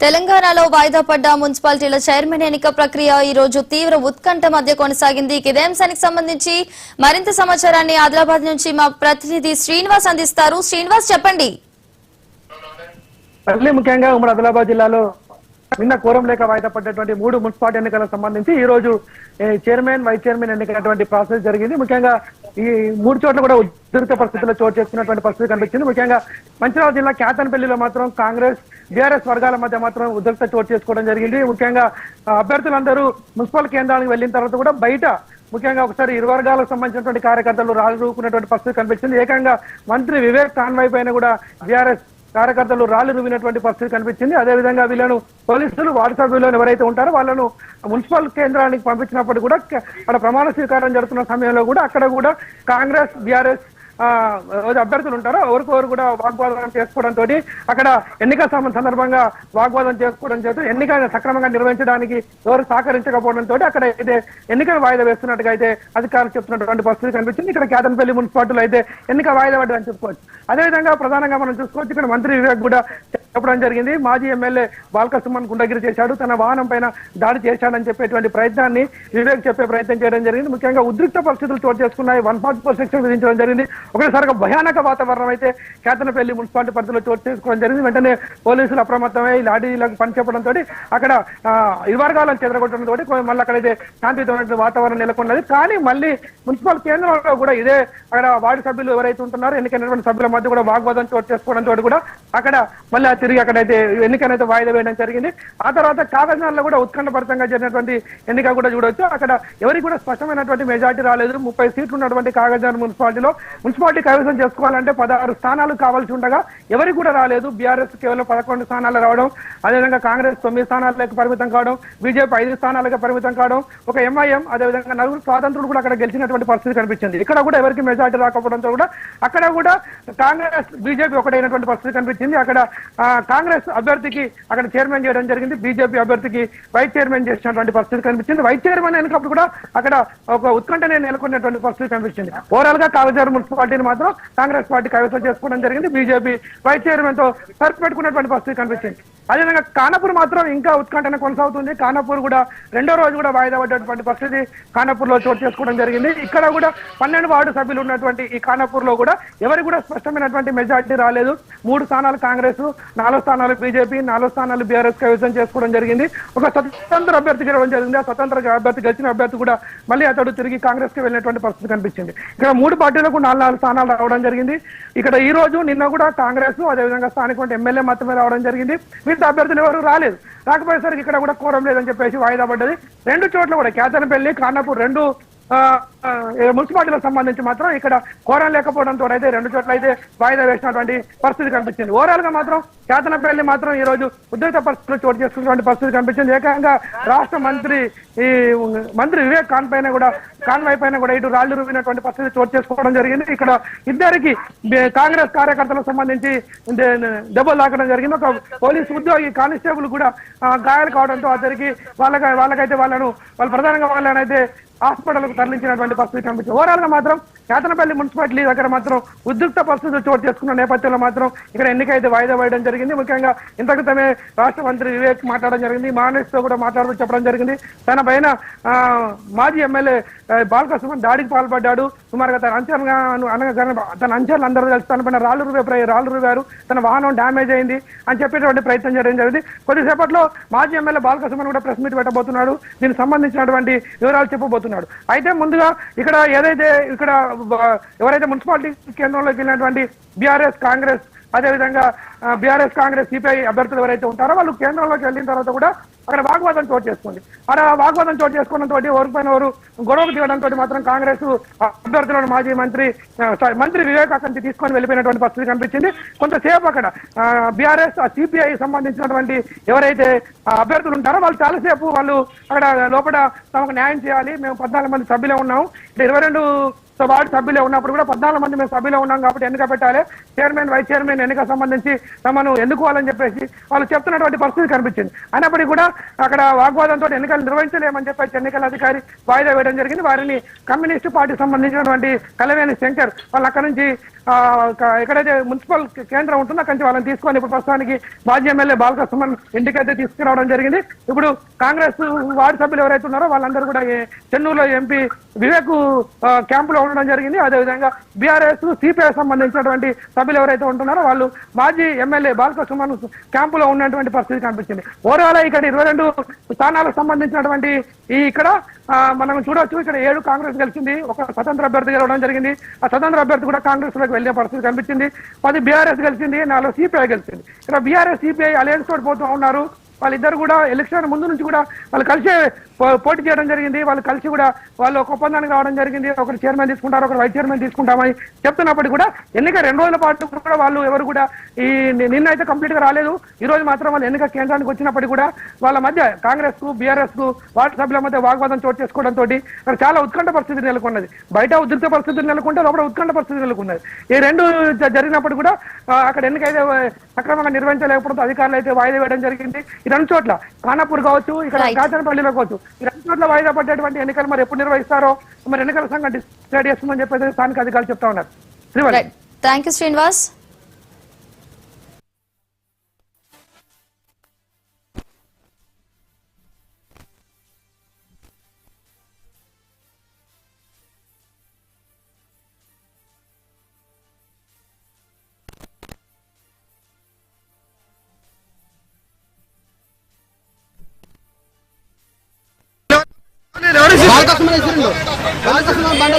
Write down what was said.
తెలంగాణలో వాయిదా పడ్డ మున్సిపాలిటీల చైర్మన్ ఎన్నిక ప్రక్రియ ఈ రోజు తీవ్ర ఉత్కంఠ మధ్య కొనసాగింది. ఇదే అంశానికి సంబంధించి మరింత సమాచారాన్ని ఆదిలాబాద్ నుంచి మా ప్రతినిధి శ్రీనివాస్ అందిస్తారు. శ్రీనివాస్, చెప్పండి. ముఖ్యంగా ఉమ్మడి ఆదిలాబాద్ జిల్లాలో నిన్న కోరం లేక వాయిదా పడ్డటువంటి 3 మున్సిపాలిటీ ఎన్నికలకు సంబంధించి ఈ రోజు చైర్మన్, వైస్ చైర్మన్ ఎన్నికైనటువంటి ప్రాసెస్ జరిగింది. ముఖ్యంగా ఈ 3 చోట్ల కూడా ఉద్రిక్త పరిస్థితుల్లో చోటు చేసుకున్నటువంటి పరిస్థితి కనిపించింది. ముఖ్యంగా మంచిర్యాల జిల్లా కేతన్పల్లిలో మాత్రం కాంగ్రెస్, బీఆర్ఎస్ వర్గాల మధ్య మాత్రం ఉద్రిక్త చోటు చేసుకోవడం జరిగింది. ముఖ్యంగా అభ్యర్థులందరూ మున్సిపల్ కేంద్రానికి వెళ్లిన తర్వాత కూడా బయట ముఖ్యంగా ఒకసారి ఇరు వర్గాలకు సంబంధించినటువంటి కార్యకర్తలు రాజుకున్నటువంటి పరిస్థితి కనిపించింది. ఏకంగా మంత్రి వివేక్ కాన్వాయ్ పైన కూడా బీఆర్ఎస్ కార్యకర్తలు రాళ్లు రువినటువంటి పరిస్థితి కనిపించింది. అదేవిధంగా వీళ్ళను పోలీసులు వార్డు సభ్యులు ఎవరైతే ఉంటారో వాళ్ళను మున్సిపల్ కేంద్రానికి పంపించినప్పుడు కూడా అక్కడ ప్రమాణ స్వీకారం జరుగుతున్న సమయంలో కూడా అక్కడ కూడా కాంగ్రెస్, బీఆర్ఎస్ అభ్యర్థులు ఉంటారో ఎవరికొవరు కూడా వాగ్వాదం చేసుకోవడంతో అక్కడ ఎన్నికల సందర్భంగా వాగ్వాదం చేసుకోవడం చేత ఎన్నిక సక్రమంగా నిర్వహించడానికి ఎవరు సహకరించకపోవడంతో అక్కడ అయితే ఎన్నికలు వాయిదా వేస్తున్నట్టుగా అయితే అధికారులు చెప్తున్నటువంటి పరిస్థితి కనిపించింది. ఇక్కడ కేతన్పల్లి మున్సిపాలిటీలో అయితే ఎన్నిక వాయిదా పడ్డదని చెప్పుకోవచ్చు. అదేవిధంగా ప్రధానంగా మనం చూసుకోవచ్చు, ఇక్కడ మంత్రి వివేక్ కూడా చెప్పడం జరిగింది. మాజీ ఎమ్మెల్యే బాల్కసుమన్ గుండగిరి చేశాడు, తన వాహనం పైన దాడి చేశాడని చెప్పేటువంటి ప్రయత్నాన్ని వివేక్ చెప్పే ప్రయత్నం చేయడం జరిగింది. ముఖ్యంగా ఉద్రిక్త పరిస్థితులు చోటు చేసుకున్నాయి. 144 సెక్షన్ విధించడం జరిగింది. ఒకసారిగా భయానక వాతావరణం అయితే కేతనపల్లి మున్సిపాలిటీ పరిధిలో చోటు చేసుకోవడం జరిగింది. వెంటనే పోలీసులు అప్రమత్తమై లాఠీలకు పనిచేపడంతో అక్కడ ఇరు వర్గాలను చెదరగొట్టడంతో మళ్ళీ అక్కడైతే శాంతియుతమైన వాతావరణం నెలకొన్నది. కానీ మళ్ళీ మున్సిపల్ కేంద్రంలో కూడా ఇదే అక్కడ వార్డు సభ్యులు ఎవరైతే ఉంటున్నారో ఎన్నికైనటువంటి సభ్యుల మధ్య కూడా వాగ్వాదం చోటు చేసుకోవడంతో కూడా అక్కడ మళ్ళీ తిరిగి అక్కడైతే ఎన్నికనైతే వాయిదా వేయడం జరిగింది. ఆ తర్వాత కాగజ్నగర్లో కూడా ఉత్కంఠభరితంగా జరిగినటువంటి ఎన్నిక కూడా చూడవచ్చు. అక్కడ ఎవరికి కూడా స్పష్టమైనటువంటి మెజార్టీ రాలేదు. 30 సీట్లు ఉన్నటువంటి కాగజ్నగర్ మున్సిపాలిటీలో మున్సిపాలిటీ కైవసం చేసుకోవాలంటే 16 స్థానాలు కావాల్సి ఉండగా ఎవరికి కూడా రాలేదు. బీఆర్ఎస్ కేవలం 11 స్థానాలు రావడం, అదేవిధంగా కాంగ్రెస్ 9 స్థానాలకు పరిమితం కావడం, బీజేపీ 5 స్థానాలకు పరిమితం కావడం, ఒక ఎంఐఎం అదేవిధంగా 4 స్వాతంత్రులు కూడా అక్కడ గెలిచినటువంటి పరిస్థితి కనిపించింది. ఇక్కడ కూడా ఎవరికి మెజార్టీ రాకపోవడంతో కూడా అక్కడ కూడా కాంగ్రెస్, బీజేపీ ఒకటైనటువంటి పరిస్థితి కనిపించింది. అక్కడ కాంగ్రెస్ అభ్యర్థికి అక్కడ చైర్మన్ చేయడం జరిగింది, బీజేపీ అభ్యర్థికి వైస్ చైర్మన్ చేసినటువంటి పరిస్థితి కనిపించింది. వైస్ చైర్మన్ ఎన్నికప్పుడు కూడా అక్కడ ఒక ఉత్కంఠనే నెలకొన్నటువంటి పరిస్థితి కనిపించింది. ఓవరాల్ గా కాగజ్నగర్ మున్సిపాలిటీని మాత్రం కాంగ్రెస్ పార్టీ కైవసం చేసుకోవడం జరిగింది. బీజేపీ వైస్ చైర్మన్ తో సరిపెట్టుకున్నటువంటి పరిస్థితి కనిపించింది. అదేవిధంగా ఖానాపూర్ మాత్రం ఇంకా ఉత్కంఠన కొనసాగుతుంది. ఖానాపూర్ కూడా 2వ రోజు కూడా వాయిదా పడ్డటువంటి పరిస్థితి ఖానాపూర్ లో చోటు చేసుకోవడం జరిగింది. ఇక్కడ కూడా 12 వార్డు సభ్యులు ఉన్నటువంటి ఈ ఖానాపూర్ లో కూడా ఎవరికి కూడా స్పష్టమైనటువంటి మెజార్టీ రాలేదు. 3 స్థానాలు కాంగ్రెస్, 4 స్థానాలు బీజేపీ, 4 స్థానాలు బీఆర్ఎస్ కైవసం చేసుకోవడం జరిగింది. ఒక స్వతంత్ర అభ్యర్థి గెలవడం జరిగింది. ఆ స్వతంత్ర అభ్యర్థి గెలిచిన అభ్యర్థి కూడా మళ్ళీ అతడు తిరిగి కాంగ్రెస్ కి వెళ్ళినటువంటి పరిస్థితి కనిపించింది. ఇక్కడ 3 పార్టీలకు 4 స్థానాలు రావడం జరిగింది. ఇక్కడ ఈ రోజు నిన్న కూడా కాంగ్రెస్ అదేవిధంగా స్థానిక ఎమ్మెల్యే మాత్రమే రావడం జరిగింది. మిగతా అభ్యర్థులు ఎవరు రాలేదు. రాకపోయేసరికి ఇక్కడ కూడా కోరం లేదని చెప్పేసి వాయిదా పడ్డది. 2 చోట్ల కూడా కేతనపల్లి, ఖానాపూర్ 2 మున్సిపాలిటీలకు సంబంధించి మాత్రం ఇక్కడ కోరం లేకపోవడంతో అయితే 2 చోట్ల అయితే వాయిదా వేసినటువంటి పరిస్థితి కనిపించింది. ఓవరాల్ గా మాత్రం కేతనపల్లి మాత్రం ఈ రోజు ఉద్రిక్త పరిస్థితులు చోటు చేసుకున్నటువంటి పరిస్థితి కనిపించింది. ఏకంగా రాష్ట్ర మంత్రి వివేక్ కాన్వాయ్ పైన కూడా ఇటు రాళ్లు రువినటువంటి పరిస్థితి చోటు చేసుకోవడం జరిగింది. ఇక్కడ ఇద్దరికి కాంగ్రెస్ కార్యకర్తలకు సంబంధించి దెబ్బలు తాకడం జరిగింది. ఒక పోలీస్ ఉద్యోగి కానిస్టేబుల్ కూడా గాయాలు కావడంతో అతనికి వాళ్ళకైతే వాళ్ళు ప్రధానంగా వాళ్ళనైతే హాస్పిటల్కు తరలించినటువంటి పరిస్థితి కనిపించింది. ఓవరాల్ గా మాత్రం కేతనపల్లి మున్సిపాలిటీ దగ్గర మాత్రం ఉద్రిక్త పరిస్థితులు చోటు చేసుకున్న నేపథ్యంలో మాత్రం ఇక్కడ ఎన్నికైతే వాయిదా వేయడం జరిగింది. ముఖ్యంగా ఇంతక్రితమే రాష్ట్ర మంత్రి వివేక్ మాట్లాడడం జరిగింది. మానేష్ తో కూడా మాట్లాడుతూ చెప్పడం జరిగింది. తన పైన మాజీ ఎమ్మెల్యే బాల్కసుమన్ దాడికి పాల్పడ్డాడు. సుమారుగా తన అంచర్లు అందరూ కలిసి తన పైన రాళ్లు రువారు, తన వాహనం డ్యామేజ్ అయింది అని చెప్పేటువంటి ప్రయత్నం చేయడం జరిగింది. కొద్దిసేపట్లో మాజీ ఎమ్మెల్యే బాల్కసుమన్ కూడా ప్రెస్ మీట్ పెట్టబోతున్నాడు. దీనికి సంబంధించినటువంటి వివరాలు చెప్పబోతున్నాడు. అయితే ముందుగా ఇక్కడ ఎవరైతే మున్సిపాలిటీ కేంద్రంలోకి వెళ్ళినటువంటి బీఆర్ఎస్, కాంగ్రెస్ అదేవిధంగా బీఆర్ఎస్, కాంగ్రెస్, సిపిఐ అభ్యర్థులు ఎవరైతే ఉంటారో వాళ్ళు కేంద్రంలోకి వెళ్ళిన తర్వాత కూడా అక్కడ వాగ్వాదం చోటు చేసుకుంది. అక్కడ వాగ్వాదం చోటు చేసుకోవడంతో ఎవరిపైన ఎవరు గొడవకు దిగడంతో మాత్రం కాంగ్రెస్ అభ్యర్థులను మాజీ మంత్రి వివేక్ అక్కడి నుంచి తీసుకొని వెళ్ళిపోయినటువంటి పరిస్థితి కనిపించింది. కొంతసేపు అక్కడ బీఆర్ఎస్, సిపిఐ సంబంధించినటువంటి ఎవరైతే అభ్యర్థులు ఉంటారో వాళ్ళు చాలాసేపు వాళ్ళు అక్కడ లోపల తమకు న్యాయం చేయాలి, మేము 14 మంది సభ్యులే ఉన్నాము, 22 వార్డు సభ్యులే ఉన్నప్పుడు కూడా 14 మంది మేము సభ్యులు ఉన్నాం కాబట్టి ఎన్నిక పెట్టాలి, చైర్మన్ వైస్ చైర్మన్ ఎన్నిక సంబంధించి తమను ఎన్నుకోవాలని చెప్పేసి వాళ్ళు చెప్తున్నటువంటి పరిస్థితి కనిపించింది. అయినప్పటికీ కూడా అక్కడ వాగ్వాదంతో ఎన్నికలు నిర్వహించలేమని చెప్పేసి ఎన్నికల అధికారి వాయిదా వేయడం జరిగింది. వారిని కమ్యూనిస్టు పార్టీకి సంబంధించినటువంటి కలవేని శంకర్ వాళ్ళు అక్కడ నుంచి ఎక్కడైతే మున్సిపల్ కేంద్రం ఉంటుందో అక్కడి నుంచి వాళ్ళని తీసుకొని ఇప్పుడు ప్రస్తుతానికి మాజీ ఎమ్మెల్యే బాలకృష్ణ ఇంటికైతే తీసుకురావడం జరిగింది. ఇప్పుడు కాంగ్రెస్ వార్డు సభ్యులు ఎవరైతే ఉన్నారో వాళ్ళందరూ కూడా చెన్నూరులో ఎంపీ వివేక్ క్యాంపులో ఉండడం జరిగింది. అదేవిధంగా బీఆర్ఎస్ సిపిఐ సంబంధించినటువంటి సభ్యులు ఎవరైతే ఉంటున్నారో వాళ్ళు మాజీ ఎమ్మెల్యే బాలకృష్ణ క్యాంపులో ఉన్నటువంటి పరిస్థితి కనిపించింది. ఓవరాల్ ఇక్కడ 22 స్థానాలకు సంబంధించినటువంటి ఇక్కడ మనం చూడొచ్చు. ఇక్కడ 7 కాంగ్రెస్ గెలిచింది, ఒక స్వతంత్ర అభ్యర్థి గెలవడం జరిగింది. ఆ స్వతంత్ర అభ్యర్థి కూడా కాంగ్రెస్ లోకి వెళ్లే పరిస్థితి కనిపించింది. 10 బీఆర్ఎస్ గెలిచింది, 4 సిపిఐ గెలిచింది. ఇక్కడ బీఆర్ఎస్ సిపిఐ అలయన్స్ తోటి పోతూ ఉన్నారు. వాళ్ళిద్దరు కూడా ఎలక్షన్ ముందు నుంచి కూడా వాళ్ళు కలిసే పోటీ చేయడం జరిగింది. వాళ్ళు కలిసి కూడా వాళ్ళు ఒక ఒప్పందానికి రావడం జరిగింది. ఒకరు చైర్మన్ తీసుకుంటారు, ఒకరు వైస్ చైర్మన్ తీసుకుంటామని చెప్తున్నప్పటికీ కూడా ఎన్నిక 2 రోజుల పాటు కూడా వాళ్ళు ఎవరు కూడా నిన్న అయితే కంప్లీట్ గా రాలేదు. ఈ రోజు మాత్రం వాళ్ళు ఎన్నిక కేంద్రానికి వచ్చినప్పటికీ కూడా వాళ్ళ మధ్య కాంగ్రెస్ కు బీఆర్ఎస్ కు వార్డు సభ్యుల మధ్య వాగ్వాదం చోటు చేసుకోవడంతో అక్కడ చాలా ఉత్కంఠ పరిస్థితి నెలకొన్నది. బయట ఉద్రిక్త పరిస్థితి నెలకొంటే లోపల ఉత్కంఠ పరిస్థితి నెలకొన్నది. ఈ 2 జరిగినప్పుడు కూడా అక్కడ ఎన్నిక అయితే సక్రమంగా నిర్వహించలేకపోతే అధికారులు అయితే వాయిదా వేయడం జరిగింది. ఈ 2 చోట్ల ఖానాపూర్ కావచ్చు, ఇక్కడ కాచనపల్లిలో కావచ్చు, ఈ 2 చోట్ల వాయిదా పడ్డటువంటి ఎన్నికలు మరి ఎప్పుడు నిర్వహిస్తారో మరి ఎన్నికల సంఘం డిసైడ్ చేస్తుందని చెప్పేసి స్థానిక అధికారులు చెప్తా ఉన్నారు. Thank you Srinivas. బాలకృష్ణ బండ